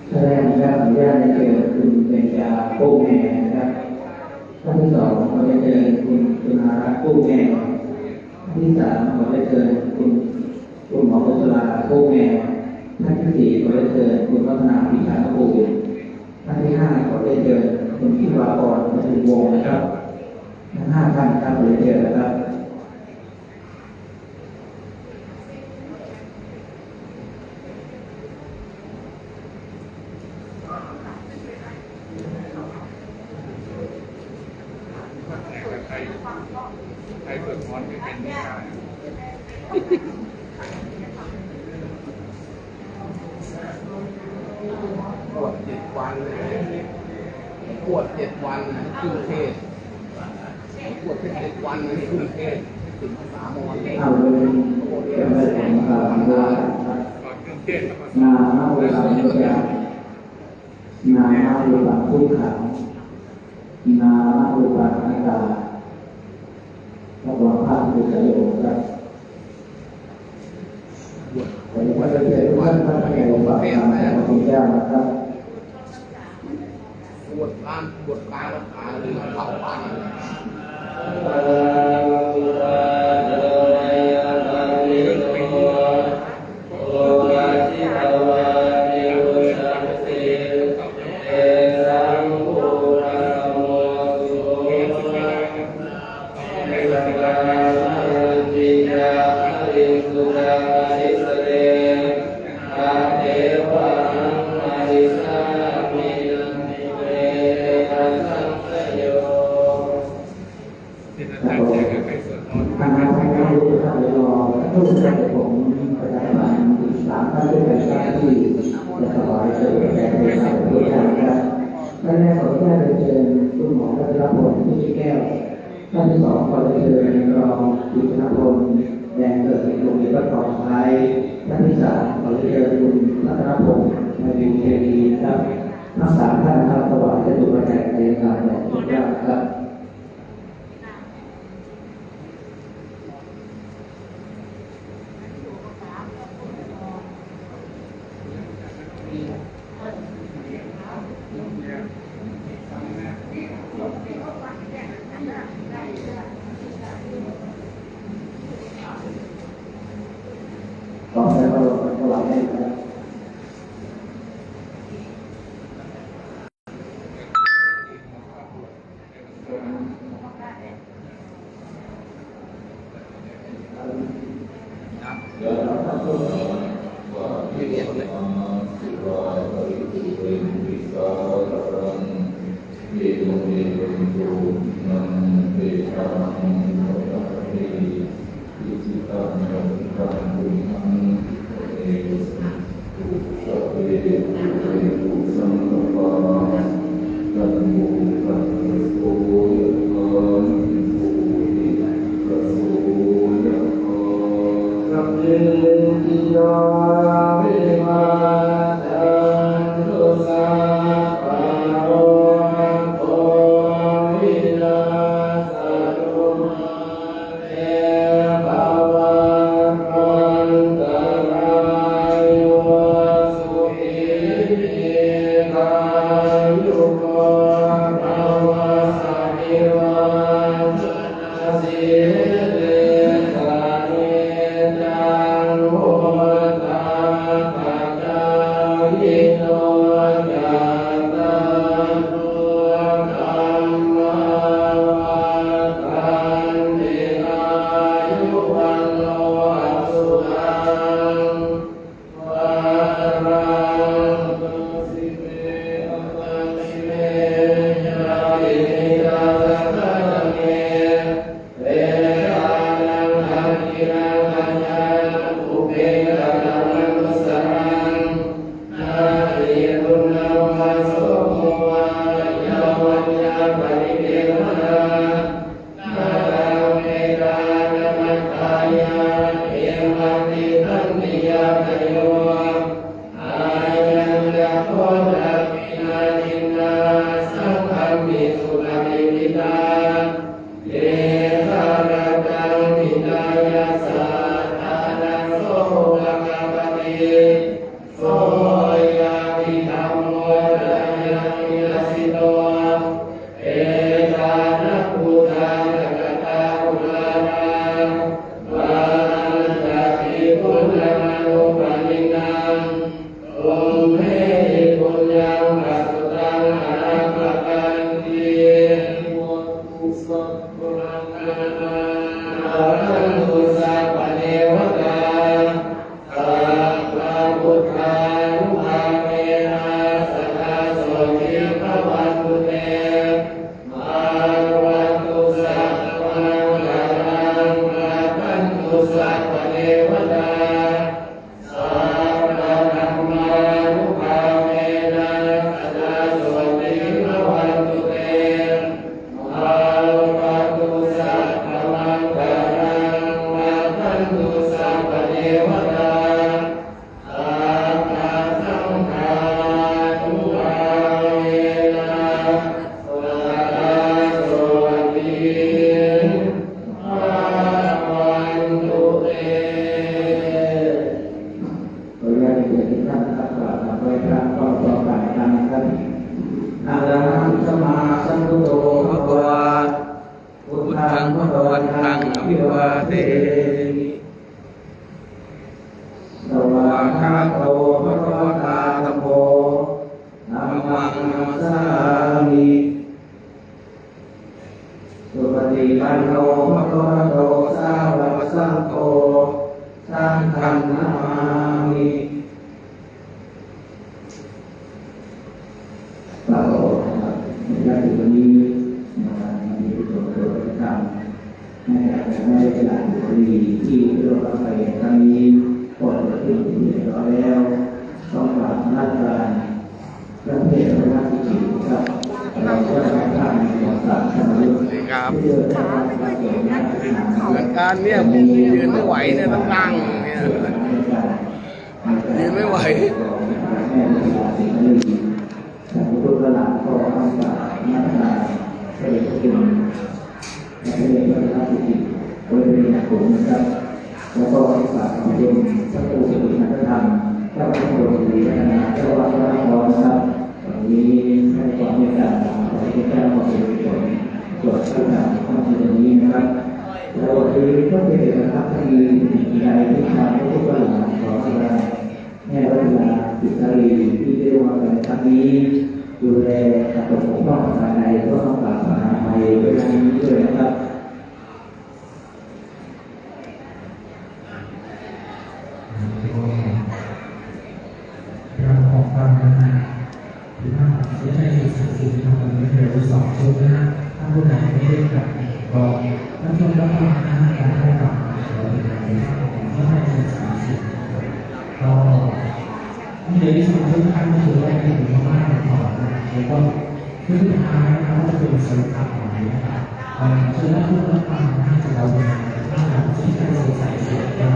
แสดงการอนุญาตในเกิดคุณเป็นยา ผู้แม่นะครับท่านที่สองขอได้เชิญคุณสุนารัตน์ผู้แม่ท่านที่สามขอได้เชิญคุณหมอกุศลาผู้แม่ท่านที่สี่ขอได้เชิญคุณพัฒนาพิชาภูมิท่านที่ห้าขอได้เชิญคุณพิวากรมาถึงวงนะครับทั้งห้าท่านครับขอได้เชิญนะครับใครเปิดมอนไม่เป็นนี่ปวด7 วันเลยปวด7 วันครึ่งเทศปวด7 วันครึ่งเทศถึง3 วันเอาเลยเป็นเรื่องของนานาบุญเสียนาบุญผู้ขาวนาบุญนักดาระวังภาพที่จะโยงครับวันนี้จะเจอท่านพระเอกบัตรนามของแก้วนะครับปวดกลางหรือเข่าบ้านผู้ชายผมประชาชน3 ท่านด้วยกันที่จะถวายเสด็จแด่พระสัมมาสัมพุทธเจ้าครับท่านแรกขออนุญาตเชิญคุณหมอรัตนพลที่แก้วท่านที่สองขอเชิญรองกิตติพลแดงเกิดโรงเรียนวัดคลองไทยท่านที่สามขอเชิญคุณรัตนพงศ์ในวิวเทวีครับทั้ง3 ท่านครับถวายเสด็จแด่พระสัมมาสัมพุทธเจ้าครับต่อไปเราถวายให้ครับโสยาภิธรรมโม สิโต ตุเตมาวันตุสัพพะลังมาคันตุสัพพะเทวตาสัพพะธัมมานุภาเวนะสัทธาสวัสดิภวันตุเตมาวันตุสัพพะลังมาคันตุสัพพะเทวตาอะระหังสัมมาสัมพุทโธภะคะวะพุทธังภะคะวันตังอภิวาเทมิสวากขาโตภะคะวะตาธัมโมธัมมังนัมสสามิสุปฏิปันโนภะคะวะโตสาวกสังโฆสังฆังนามามิเราในการที่วันนี้มีประโยชน์โดยธรรมให้ได้เวลาดีที่เราไปครั้งนี้ปลดถึงที่เรียบร้อยแล้วต้องฝากราชการพระเทพราชกิจครับเราก็ได้ทำในของศาสนาที่เดินทางมาเกี่ยวกับเหมือนการเนี่ยผมยืนไม่ไหวเนี่ยต้องนั่งเนี่ยยืนไม่ไหวจากพุทธหลักก็ทำจากมาตราเสด็จคุณและเรื่องพระราชกิจโดยเป็นอย่างผมนะครับแล้วก็ฝากความเป็นพระครูสิรินันทธรรมเจ้าพระคุณสิริวัฒนาเจ้าวัดพระนครนะครับวันนี้ให้ความเมตตาขอให้เจ้าขอเป็นผลตรวจสอบข้อมูลนี้นะครับแล้ววันนี้ก็เป็นเอกลักษณ์ที่มีในวิชาพระพุทธหลักของเราแม่รัตนาจิตรีที่ได้วางในครั้งนี้ดูแลกับปกป้องภายในก็ต้องฝากภายในด้วยด้วยนะครับเราออกฟังนะฮะหรือว่าจะได้สิ่งที่ทำกันไม่เคยรู้สอบชุดนะฮะถ้าผู้ใดไม่ได้กลับก็รับชมรับฟังนะฮะการให้กลับเราเป็นการก็ให้เป็น30ก็ในที่สุดทุกท่านก็คือได้ถึงมากๆก่อนนะแล้วก็คือสุดท้ายเราจะเป็นสรุปข่าวนี้นะครับเชิญรับชมรับฟังนะจะเราเป็นถ้าเราที่จะสงสัยเสียกัน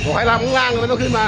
บอกให้รับข้างล่างมันต้องขึ้นมา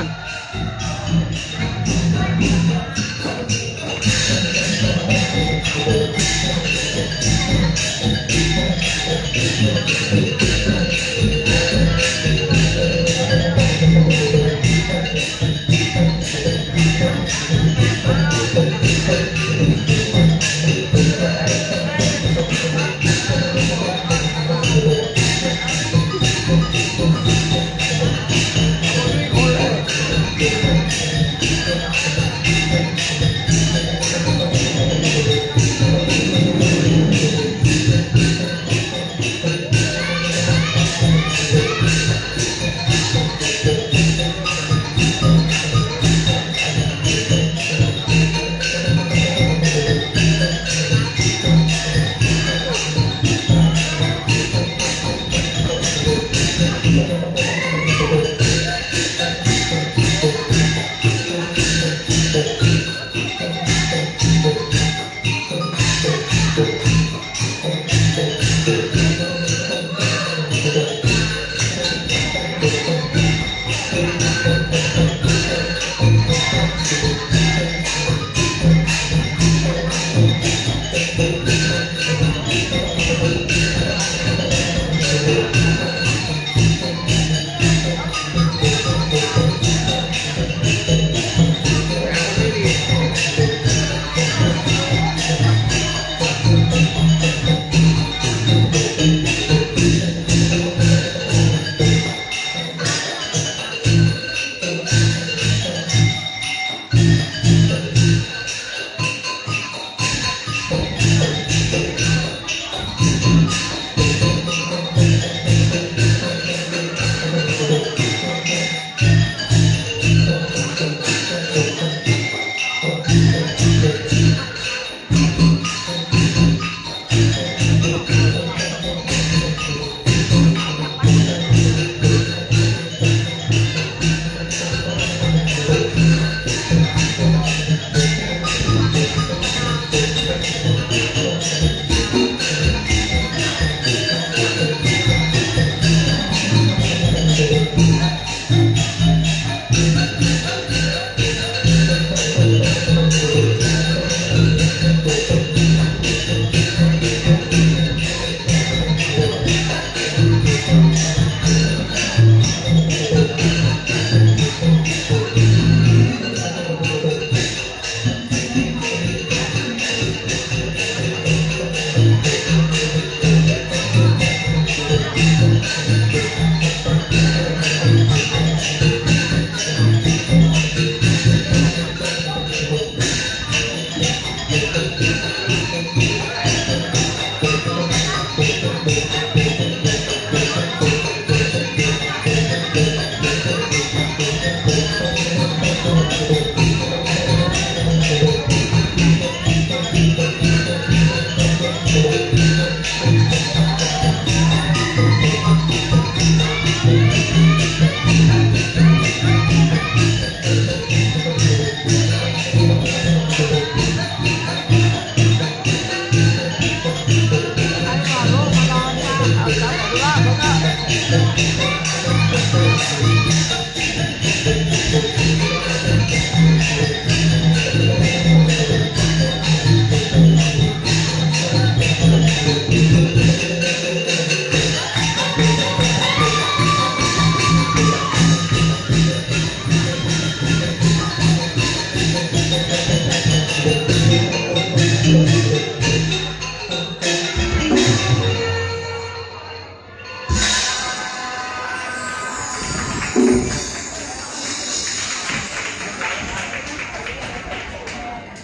ค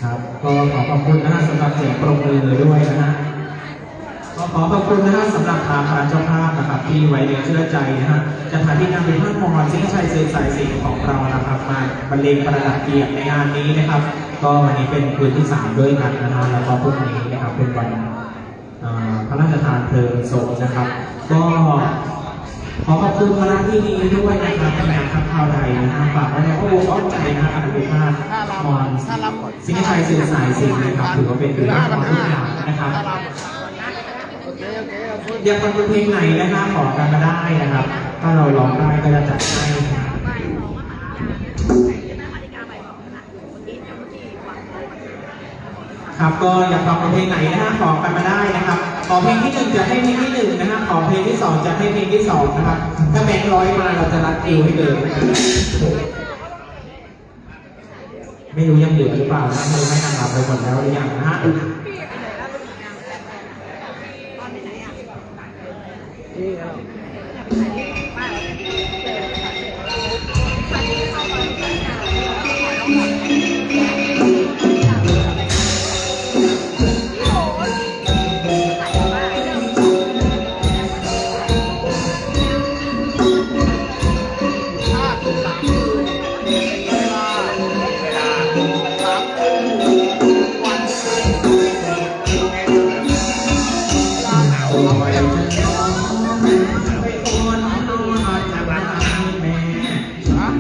รับก็ขอขอบคุณนะฮะสำหรับเสียงปรบมือด้วยนะฮะก็ขอขอบคุณนะฮะสำหรับทางเจ้าภาพนะครับที่ไว้เนื้อเชื่อใจนะฮะจะพาที่งานเป็นท่านมอญสิงห์ชัยสื่อสายสิ่งของเรานะครับมาบรรเลงประดับเกียรติในงานนี้นะครับก็วันนี้เป็นคืนที่3ด้วยกันนะฮะแล้วก็พรุ่งนี้นะครับเป็นวันพระราชทานเพลิงศพนะครับก็ขอขอบคุณคณะที่นี้ด้วยนะครับในงานทัพข่าวใดนะครับฝากไว้ในพระวงอ้อมใจนะครับอนุภาพมอนสิงห์ชัยสื่อสายสิ่งนะครับถือว่าเป็นคืนที่ความทุกอย่างนะครับอยากฟังเพลงไหนนะครับขอกันมาได้นะครับ ถ้าเราร้องได้ก็จะจัดให้ครับก็อยากฟังเพลงไหนนะฮะขอกันมาได้นะครับขอเพลงที่1จะให้เพลงที่1นะฮะขอเพลงที่2จะให้เพลงที่2นะครับถ้าแบงค์ร้อยมาเราจะรัดเอวให้เลยไม่รู้ยังเหลือหรือเปล่านะไม่รู้ไม่ทำรับไปหมดแล้วหรือยังนะฮะ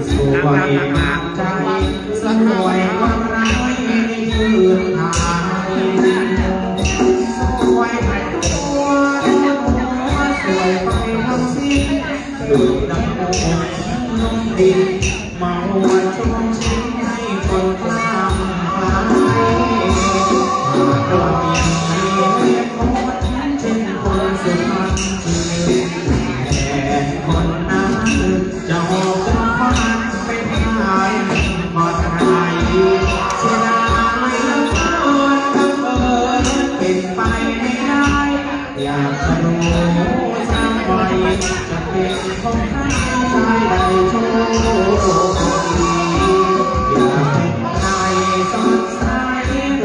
สวยมากใจสวยความร้ายในคืนไทยสวยไปตัวสวยไปทั้งสิ้นดูดังโง่น้องดินเมาวันชมชิ้นให้คนกล้ามหายตัวมีเรียกคนเช่นคนสุพรรณแต่คนนั้นจะหอบจะพันหมดใจเสียดายแล้วบังเอิญเป็นไปไม่ได้อยากจะรู้สักวันจะเป็นของใครใจใดโชคดีอยากเป็นใครสดใส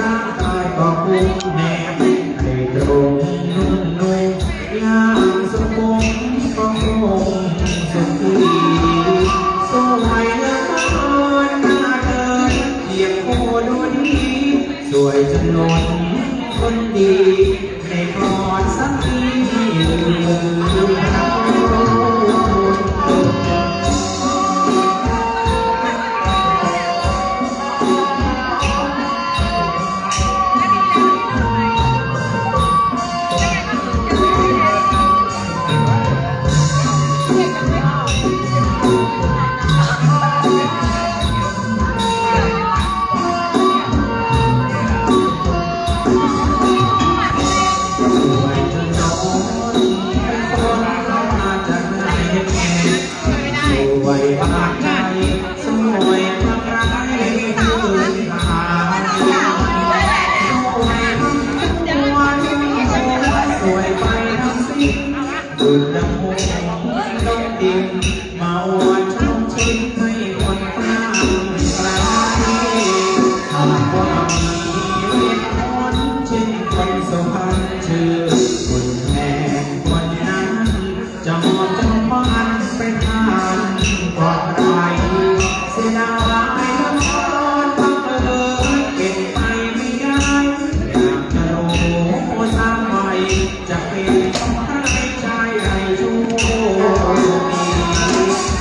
ร่างกายก็คุ้มแนบให้ตรงนุ่มนุ่มอย่างสมบูรณ์ก็คงสุขีสวยเหลือเกินหน้าเดินเหยียบโคดูดีสวยจนล้นคนดีในกอดสักทีลืมดูดังโง่น้องดินเมาวันชมชิ้นให้คนกล้ามกลายหากว่ามีเรียกคนเช่นคนสุพรรณชื่อคุณแทนคนนั้นจะมอบจำมันไปทานกอดไรเสียดายละครบังเอิญเป็นไปไม่ได้อยากจะรู้สามวัยจะเป็นของใครใจใดชูดี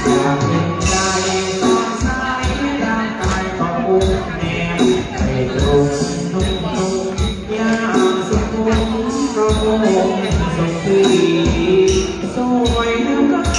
อยากเป็นใจสดใสร่างกายก็อุ้มแนบให้ตรงนุ่มๆอย่างสุขุมกระโปรงสุขีสวยเหลือเกิ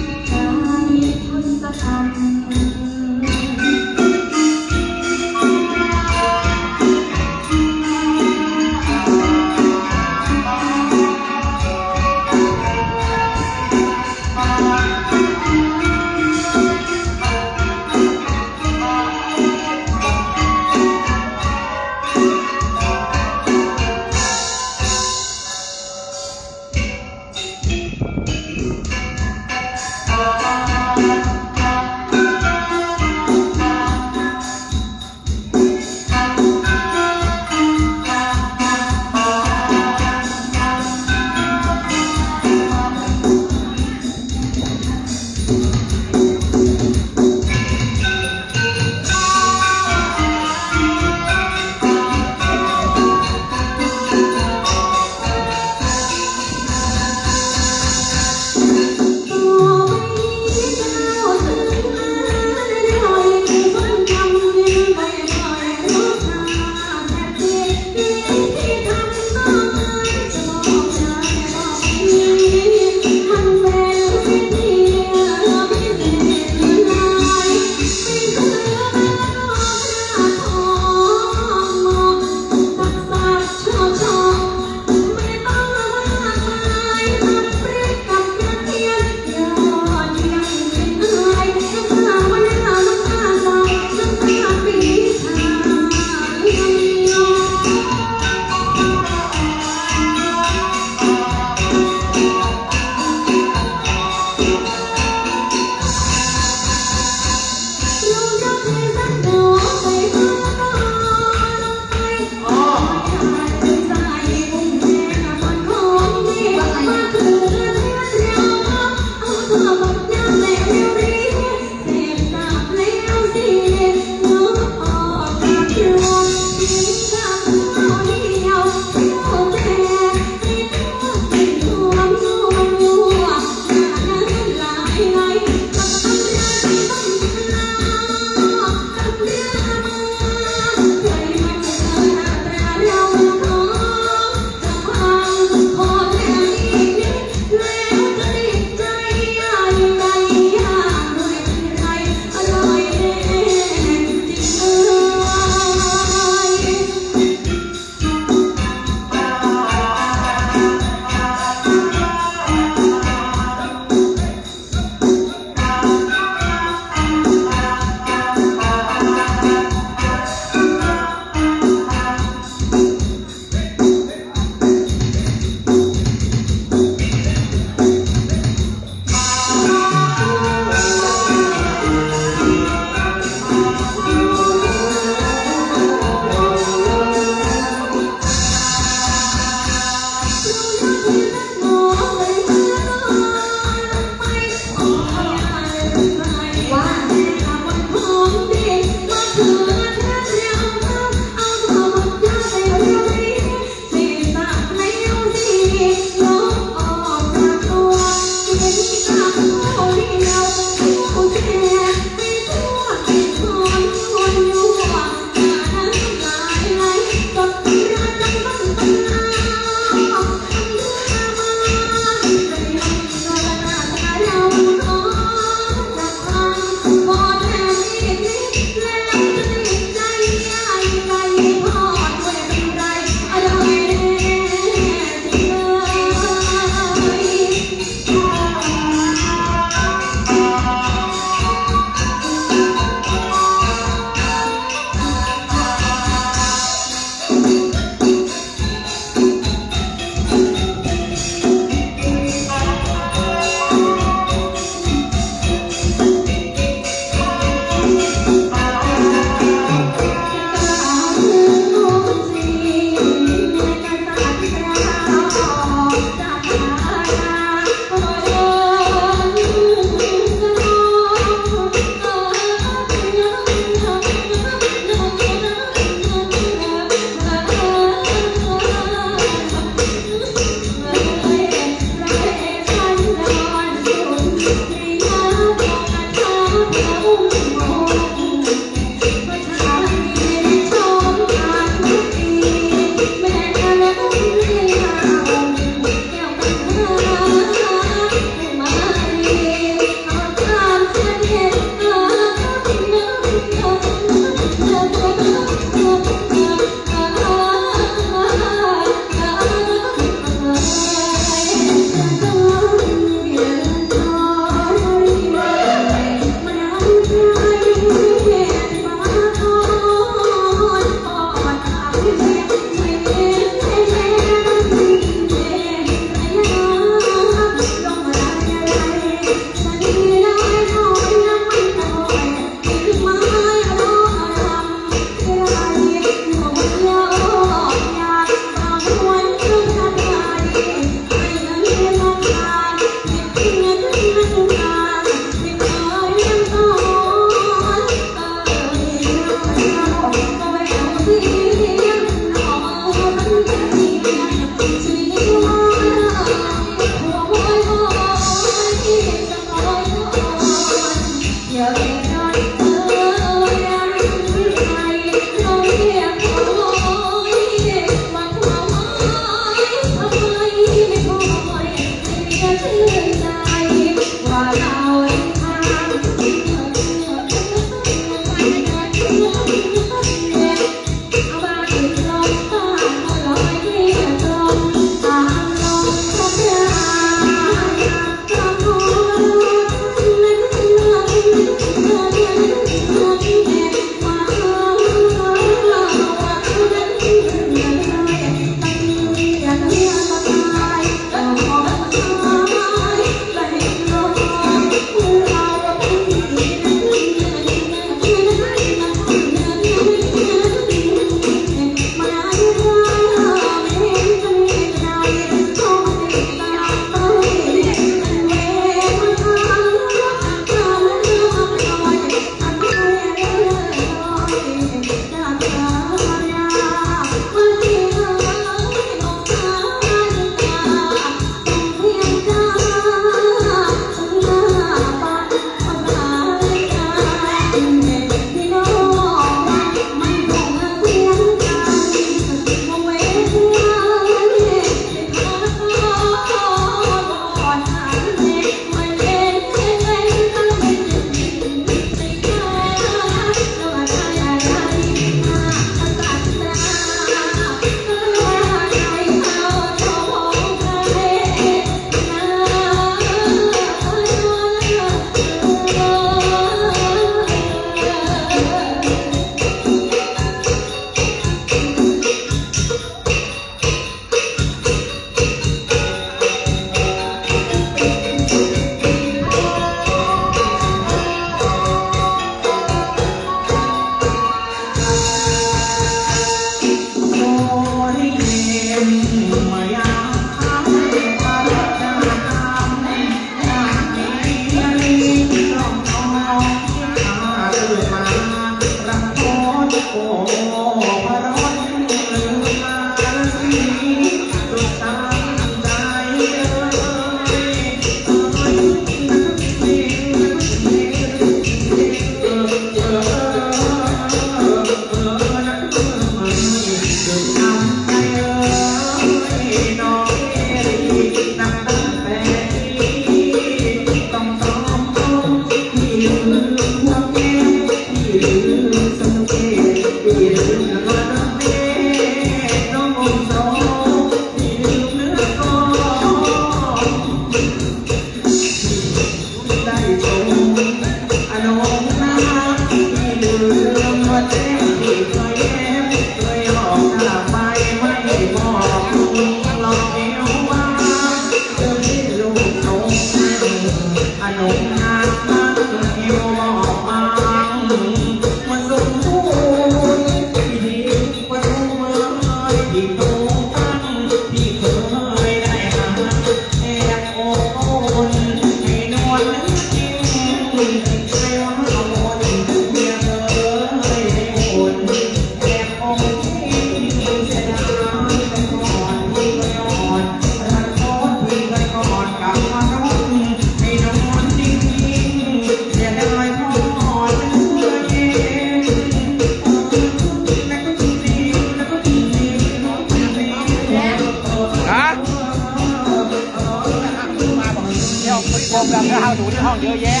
วมแบบข้าวหนูที่ห้องเยอะแยะ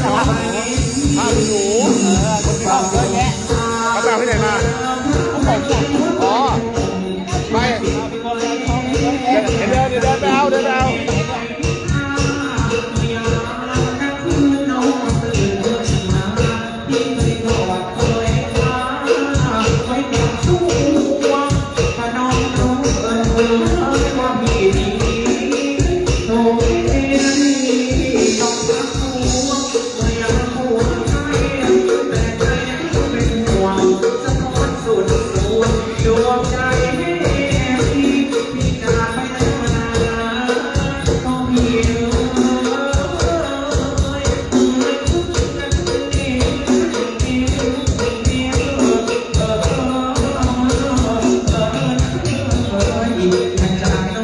ข้าวหนู ข้าวหนู คนที่ห้องเยอะแยะ เขาไปเอาที่ไหนมา เขาบอกว่า อ๋อไป มีคนเลยห้องเยอะแยะ เดินไปเอาเดินไปเอา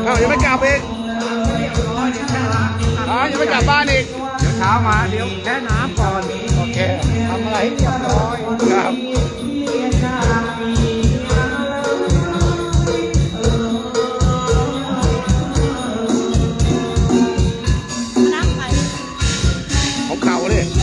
อ้าวยังไม่กลับอีกอ๋อยังไม่กลับบ้านอีก เดี๋ยวเช้ามาเดี๋ยวแช่น้ำก่อน โอเค ทำอะไรให้เรียบร้อย ครับ น้ำไป ของเก่าเลย